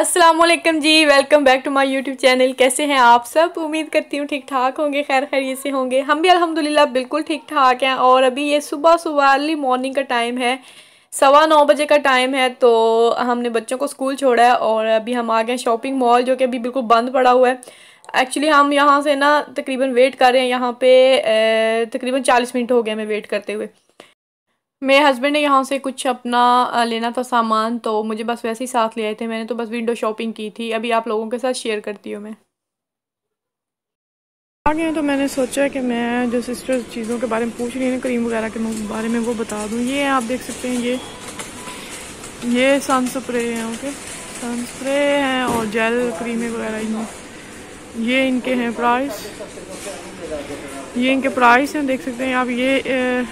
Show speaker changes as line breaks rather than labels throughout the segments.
अस्सलाम वालेकुम जी, welcome back to my YouTube channel. कैसे हैं आप सब? उम्मीद करती हूँ ठीक ठाक होंगे, खैर खैरियत से होंगे। हम भी अल्हम्दुलिल्लाह बिल्कुल ठीक ठाक हैं। और अभी ये सुबह सुबह अर्ली मॉर्निंग का टाइम है, 9:15 बजे का टाइम है। तो हमने बच्चों को स्कूल छोड़ा है और अभी हम आ गए शॉपिंग मॉल, जो कि अभी बिल्कुल बंद पड़ा हुआ है। एक्चुअली हम यहाँ से ना तकरीबन वेट कर रहे हैं यहाँ पे तकरीबन 40 मिनट हो गए हमें वेट करते हुए। मेरे हस्बैंड ने यहाँ से कुछ अपना लेना था सामान, तो मुझे बस वैसे ही साथ ले आए थे। मैंने तो बस विंडो शॉपिंग की थी, अभी आप लोगों के साथ शेयर करती हूँ मैं। आ गए तो मैंने सोचा कि मैं जो सिस्टर चीज़ों के बारे में पूछ रही है, क्रीम वगैरह के बारे में, वो बता दूँ। ये आप देख सकते हैं, ये सन स्प्रे हैं। ओके, सन स्प्रे हैं और जेल क्रीमें वगैरह इनमें। ये इनके हैं प्राइस, ये इनके प्राइस हैं, देख सकते हैं आप। ये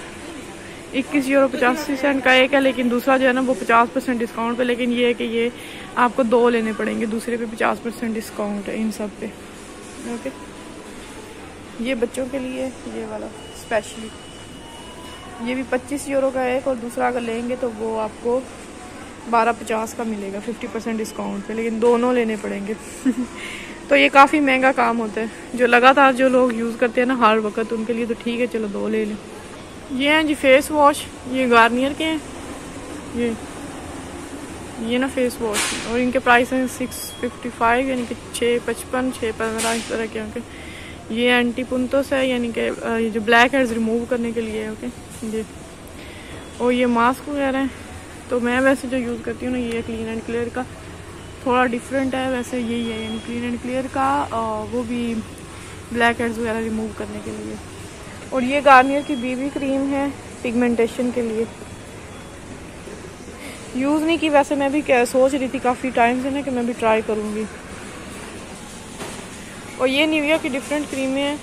21 € 85 का एक है, लेकिन दूसरा जो है ना वो 50% डिस्काउंट पे। लेकिन ये है कि ये आपको 2 लेने पड़ेंगे, दूसरे पे 50% डिस्काउंट है इन सब पे। ओके, ये बच्चों के लिए ये वाला स्पेशली, ये भी 25 € का एक, और दूसरा अगर लेंगे तो वो आपको 12.50 का मिलेगा 50% डिस्काउंट पे, लेकिन दोनों लेने पड़ेंगे। तो ये काफ़ी महंगा काम होता है। जो लगातार जो लोग यूज़ करते हैं ना हर वक्त, उनके लिए तो ठीक है, चलो 2 ले लें। ये हैं जी फेस वॉश, ये गार्नियर के हैं। ये ना फेस वॉश, और इनके प्राइस हैं 655, यानी कि 655, 615 इस तरह के होंगे। ये एंटी पुंतोस है, यानी कि ये जो ब्लैक हेड्स रिमूव करने के लिए है। ओके, ये और ये मास्क वगैरह हैं। तो मैं वैसे जो यूज़ करती हूँ ना, ये क्लीन एंड क्लियर का, थोड़ा डिफरेंट है वैसे। यही है यानी क्लीन एंड क्लियर का, और वो भी ब्लैक हेड्स वगैरह रिमूव करने के लिए। और ये गार्नियर की बीबी क्रीम है पिगमेंटेशन के लिए। यूज़ नहीं की वैसे, मैं भी सोच रही थी काफ़ी टाइम से ना कि मैं भी ट्राई करूँगी। और ये निविया की डिफरेंट क्रीमें हैं,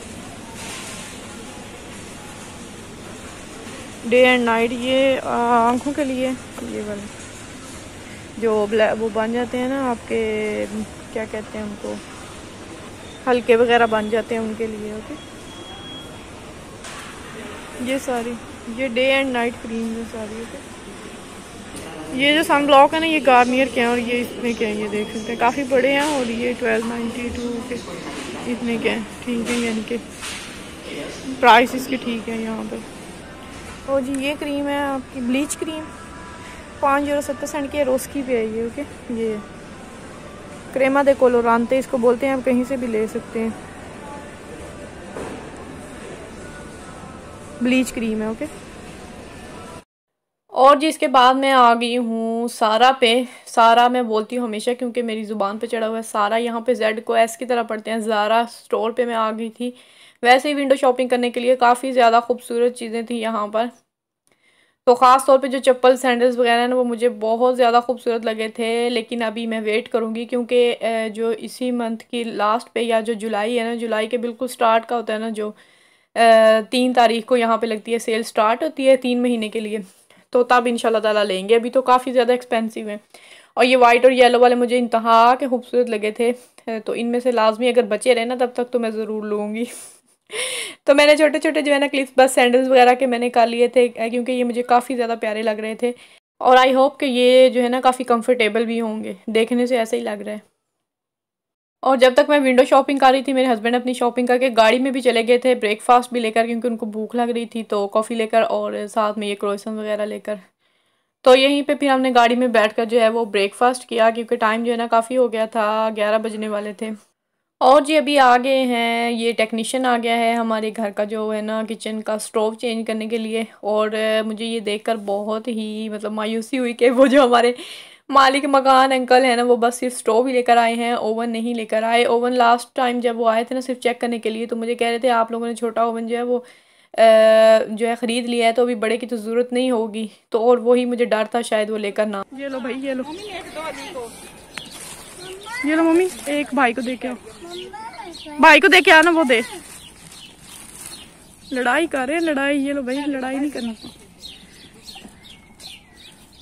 डे एंड नाइट। ये आँखों के लिए, ये वाले जो वो बन जाते हैं ना आपके, क्या कहते हैं उनको, हल्के वगैरह बन जाते हैं, उनके लिए। ओके, ये सारी, ये डे एंड नाइट क्रीम है सारी। ओके, ये जो सन ब्लॉक है ना, ये गार्नियर के हैं, और ये इतने के हैं, ये देख सकते हैं काफ़ी बड़े हैं। और ये 1292 के इतने के हैं, ठीक है, यानी कि प्राइस इसके ठीक है यहाँ पर। और जी ये क्रीम है आपकी ब्लीच क्रीम, 5 € 70 की रोस्की पे है ये। ओके, ये क्रेमा दे कोलोरांते इसको बोलते हैं, आप कहीं से भी ले सकते हैं, ब्लीच क्रीम है। ओके, और जी इसके बाद मैं आ गई हूँ सारा पे। सारा मैं बोलती हूँ हमेशा, क्योंकि मेरी ज़ुबान पे चढ़ा हुआ है सारा। यहाँ पे जेड को एस की तरह पढ़ते हैं। ज़ारा स्टोर पे मैं आ गई थी वैसे ही विंडो शॉपिंग करने के लिए। काफ़ी ज़्यादा खूबसूरत चीज़ें थी यहाँ पर। तो ख़ास तौर पे जो चप्पल सैंडल्स वगैरह ना, वो मुझे बहुत ज़्यादा खूबसूरत लगे थे। लेकिन अभी मैं वेट करूँगी, क्योंकि जो इसी मंथ की लास्ट पे, या जो जुलाई है ना, जुलाई के बिल्कुल स्टार्ट का होता है ना, जो 3 तारीख को यहाँ पे लगती है सेल, स्टार्ट होती है 3 महीने के लिए। तो तब इंशाल्लाह ताला लेंगे। अभी तो काफ़ी ज़्यादा एक्सपेंसिव हैं। और ये वाइट और येलो वाले मुझे इंतहा के खूबसूरत लगे थे। तो इनमें से लाजमी अगर बचे रहे ना तब तक तो मैं ज़रूर लूँगी। तो मैंने छोटे छोटे जो है ना क्लिप्स बस सैंडल्स वगैरह के मैंने कर लिए थे, क्योंकि ये मुझे काफ़ी ज़्यादा प्यारे लग रहे थे। और आई होप कि ये जो है ना काफ़ी कंफर्टेबल भी होंगे, देखने से ऐसा ही लग रहा है। और जब तक मैं विंडो शॉपिंग कर रही थी, मेरे हस्बैंड अपनी शॉपिंग करके गाड़ी में भी चले गए थे, ब्रेकफास्ट भी लेकर, क्योंकि उनको भूख लग रही थी। तो कॉफ़ी लेकर और साथ में ये क्रोसन वगैरह लेकर। तो यहीं पे फिर हमने गाड़ी में बैठकर जो है वो ब्रेकफास्ट किया, क्योंकि टाइम जो है ना काफ़ी हो गया था, 11 बजने वाले थे। और जी अभी आ गए हैं, ये टेक्नीशियन आ गया है हमारे घर का, जो है ना किचन का स्टोव चेंज करने के लिए। और मुझे ये देखकर बहुत ही मतलब मायूसी हुई कि वो जो हमारे मालिक मकान अंकल है ना, वो बस सिर्फ स्टोव ही लेकर आए हैं, ओवन नहीं लेकर आए। ओवन लास्ट टाइम जब वो आए थे ना सिर्फ चेक करने के लिए, तो मुझे कह रहे थे आप लोगों ने छोटा ओवन जो है वो जो है ख़रीद लिया है, तो अभी बड़े की तो ज़रूरत नहीं होगी। तो और वही मुझे डर था शायद वो लेकर ना। ये लो भाई, ये लो, ये लो मम्मी, एक भाई को दे के आओ, भाई को दे के आना, वो दे। लड़ाई कर रहे हैं, लड़ाई। ये लो भाई, लड़ाई नहीं करनी,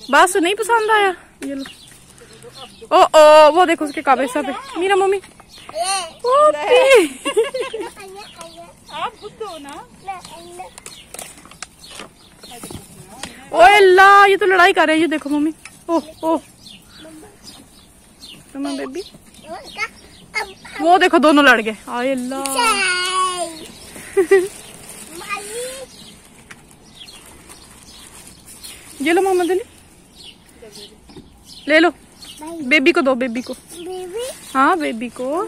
बस नहीं पसंद आया। ये लो, ओ वो देखो उसके काबे सब है। मीरा मम्मी, आप हो ना। ओए अल्लाह, ये तो लड़ाई कर रहे हैं, ये देखो मम्मी। ओह ओह तुम बेबी। वो देखो दोनों लड़ गए। आय अल्लाह। ये लो मोहम्मद अली, ले लो। बेबी को दो, बेबी को। हाँ बेबी को,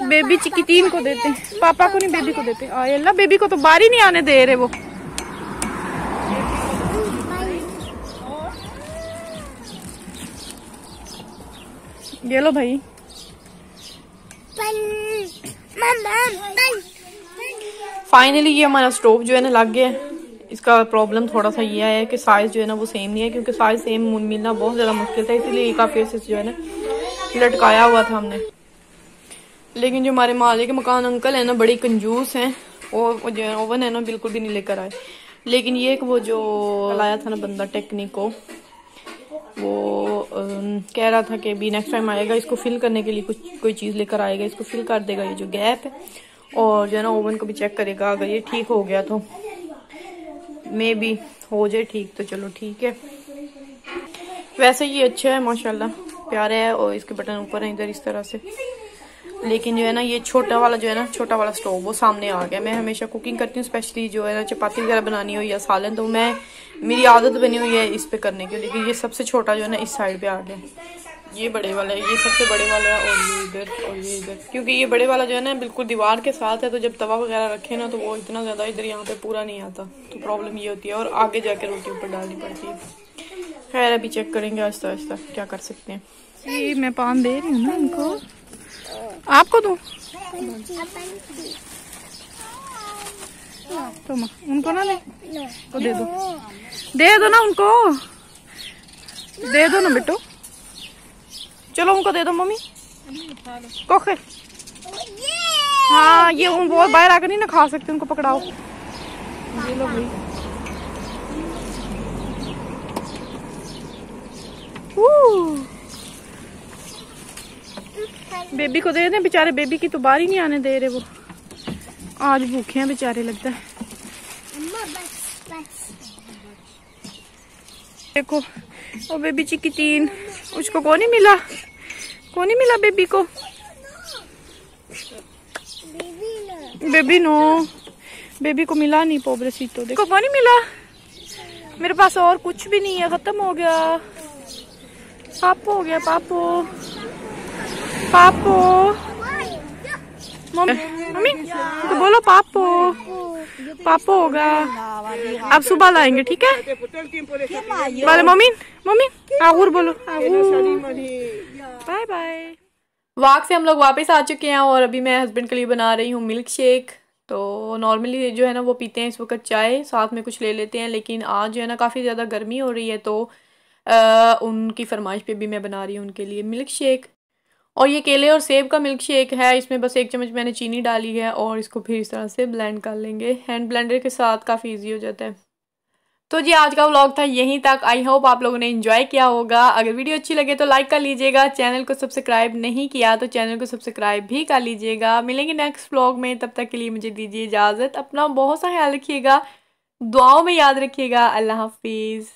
बेबी चिकिटीन को देते हैं, पापा को नहीं बेबी को देते। आय अल्लाह, बेबी को तो बाहर ही नहीं आने दे रहे वो। ये लो भाई। फाइनली ये हमारा स्टोव जो है ना लग गया है। इसका प्रॉब्लम थोड़ा सा ये है कि साइज जो है ना वो सेम नहीं है, क्योंकि साइज सेम मिलना बहुत ज़्यादा मुश्किल था, इसीलिए काफ़ी ऐसे जो है ना लटकाया हुआ था हमने। लेकिन जो हमारे माले के मकान अंकल है ना बड़ी कंजूस हैं, और जो है ओवन है ना बिल्कुल भी नहीं लेकर आए। लेकिन ये वो जो लाया था ना बंदा टेक्निक को, वो कह रहा था कि अभी नेक्स्ट टाइम आएगा, इसको फिल करने के लिए कोई चीज़ लेकर आएगा, इसको फिल कर देगा ये जो गैप है, और जो है ना ओवन को भी चेक करेगा। अगर ये ठीक हो गया तो मे बी हो जाए ठीक, तो चलो ठीक है। वैसे ये अच्छा है माशाल्लाह, प्यारा है, और इसके बटन ऊपर है इधर इस तरह से। लेकिन जो है ना ये छोटा वाला जो है ना, छोटा वाला स्टोव वो सामने आ गया। मैं हमेशा कुकिंग करती हूँ, स्पेशली जो है ना चपाती वगैरह बनानी हो या सालन, तो मेरी आदत बनी हुई है इस पे करने की। लेकिन ये सबसे छोटा जो है ना इस साइड पे आ गया। ये बड़े वाला है, ये सबसे बड़े वाला है, और ये इधर और ये इधर। क्योंकि ये बड़े वाला जो है ना बिल्कुल दीवार के साथ है, तो जब तवा वगैरह रखे ना तो वो इतना ज़्यादा इधर यहाँ पे पूरा नहीं आता, तो प्रॉब्लम ये होती है, और आगे जाके रोटी ऊपर डालनी पड़ती है। खैर अभी चेक करेंगे आहिस्ता आहिस्ता क्या कर सकते हैं। ये मैं पान दे रही हूँ ना उनको, आपको दूँ तो उनको ना तो दे दो ना उनको, दे दो ना बेटो, चलो उनको दे दो मम्मी कोखे। हाँ ये उन बहुत बाहर आकर नहीं ना खा सकते, उनको पकड़ाओ। ये लो भाई। बेबी को दे दें, बेचारे बेबी की तो बाहर ही नहीं आने दे रहे वो, आज भूखे हैं बेचारे लगता है। देखो वो बेबी चिकिटीन, उसको कौन नहीं मिला बेबी को। बेबी नो, बेबी को मिला नहीं पोब्रेसितो, देखो कौन नहीं मिला। मेरे पास और कुछ भी नहीं है, खत्म हो गया। पापो हो गया, पापो मम्मी तो बोलो पापो होगा। अब सुबह लाएंगे ठीक है। बोले मम्मी आगुर बोलो, बाय बाय। वाक से हम लोग वापस आ चुके हैं, और अभी मैं हस्बैंड के लिए बना रही हूँ मिल्क शेक। तो नॉर्मली जो है ना वो पीते हैं इस वक्त चाय, साथ में कुछ ले लेते हैं, लेकिन आज जो है ना काफ़ी ज़्यादा गर्मी हो रही है, तो उनकी फरमाइश पे भी मैं बना रही हूँ उनके लिए मिल्क शेक। और ये केले और सेब का मिल्क शेक है। इसमें बस 1 चम्मच मैंने चीनी डाली है, और इसको फिर इस तरह से ब्लेंड कर लेंगे। हैंड ब्लेंडर के साथ काफ़ी इजी हो जाता है। तो जी आज का व्लॉग था यहीं तक। आई होप आप लोगों ने एंजॉय किया होगा। अगर वीडियो अच्छी लगे तो लाइक कर लीजिएगा। चैनल को सब्सक्राइब नहीं किया तो चैनल को सब्सक्राइब भी कर लीजिएगा। मिलेंगे नेक्स्ट व्लॉग में, तब तक के लिए मुझे दीजिए इजाज़त। अपना बहुत सा ख्याल रखिएगा, दुआओं में याद रखिएगा। अल्लाह हाफिज़।